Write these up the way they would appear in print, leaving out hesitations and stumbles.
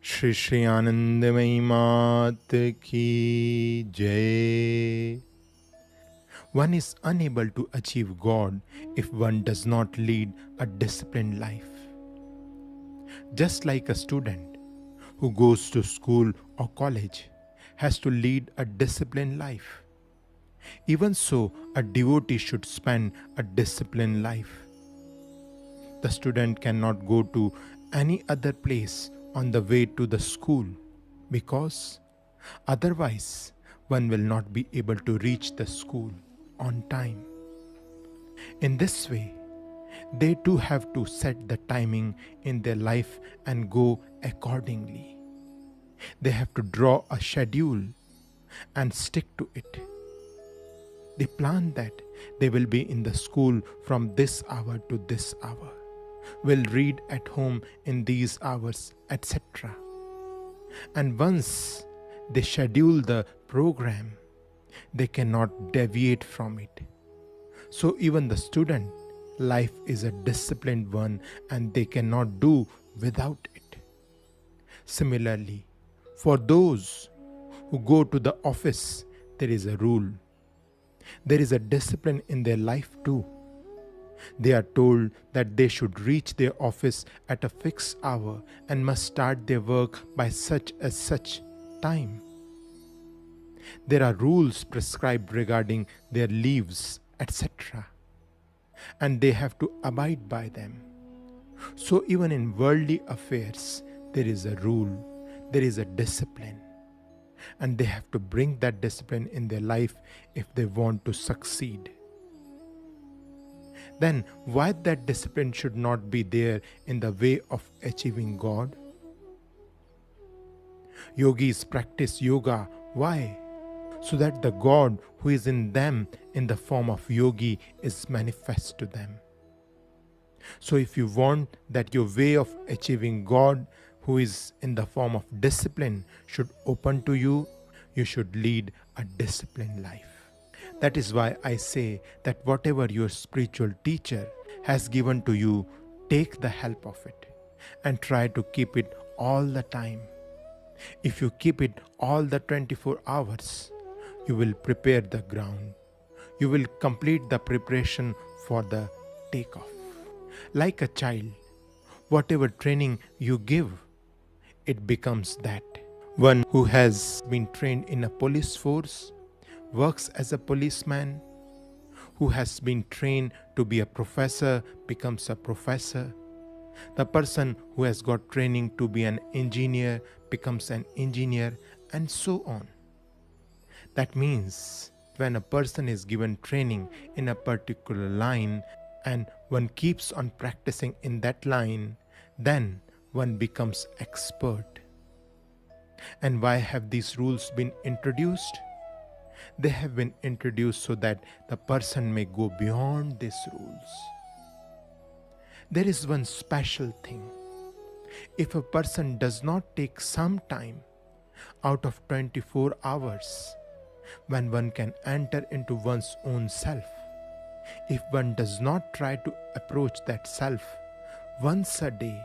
Sri Anandamayi Ma ki Jai. One is unable to achieve God if one does not lead a disciplined life. Just like a student who goes to school or college has to lead a disciplined life, even so, a devotee should spend a disciplined life. The student cannot go to any other place on the way to the school because otherwise one will not be able to reach the school on time. In this way, they too have to set the timing in their life and go accordingly. They have to draw a schedule and stick to it. They plan that they will be in the school from this hour to this hour, will read at home in these hours, etc. And once they schedule the program, they cannot deviate from it. So even the student life is a disciplined one and they cannot do without it. Similarly, for those who go to the office, there is a rule. There is a discipline in their life too. They are told that they should reach their office at a fixed hour and must start their work by such and such time. There are rules prescribed regarding their leaves, etc., and they have to abide by them. So, even in worldly affairs, there is a rule, there is a discipline, and they have to bring that discipline in their life if they want to succeed. Then, why that discipline should not be there in the way of achieving God? Yogis practice yoga. Why? So that the God who is in them in the form of yogi is manifest to them. So if you want that your way of achieving God who is in the form of discipline should open to you, you should lead a disciplined life. That is why I say that whatever your spiritual teacher has given to you, take the help of it and try to keep it all the time. If you keep it all the 24 hours, you will prepare the ground. You will complete the preparation for the takeoff. Like a child, whatever training you give, it becomes that. One who has been trained in a police force works as a policeman. Who has been trained to be a professor becomes a professor. The person who has got training to be an engineer becomes an engineer, and so on. That means when a person is given training in a particular line and one keeps on practicing in that line, then one becomes expert. And why have these rules been introduced? They have been introduced so that the person may go beyond these rules. There is one special thing. If a person does not take some time out of 24 hours, when one can enter into one's own self, if one does not try to approach that self once a day,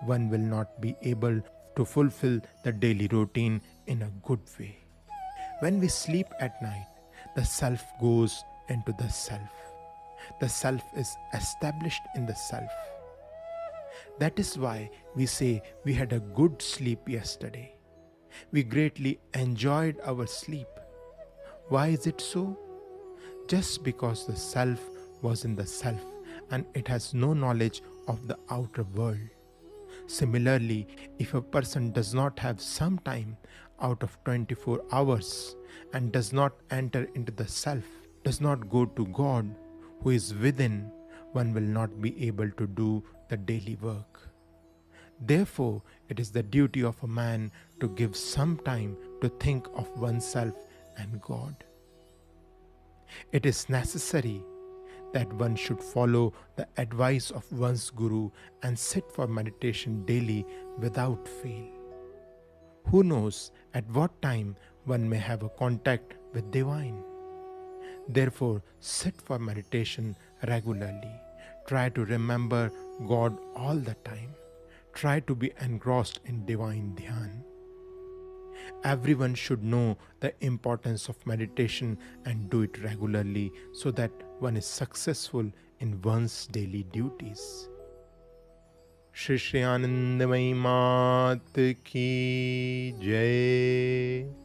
one will not be able to fulfill the daily routine in a good way. When we sleep at night, the self goes into the self. The self is established in the self. That is why we say we had a good sleep yesterday. We greatly enjoyed our sleep. Why is it so? Just because the self was in the self and it has no knowledge of the outer world. Similarly, if a person does not have some time out of 24 hours and does not enter into the self, does not go to God who is within, one will not be able to do the daily work. Therefore, it is the duty of a man to give some time to think of oneself and God. It is necessary that one should follow the advice of one's guru and sit for meditation daily without fail. Who knows at what time one may have a contact with divine? Therefore, sit for meditation regularly. Try to remember God all the time. try to be engrossed in divine dhyan. Everyone should know the importance of meditation and do it regularly so that one is successful in one's daily duties. Sri Anandamayi Ma ki Jai.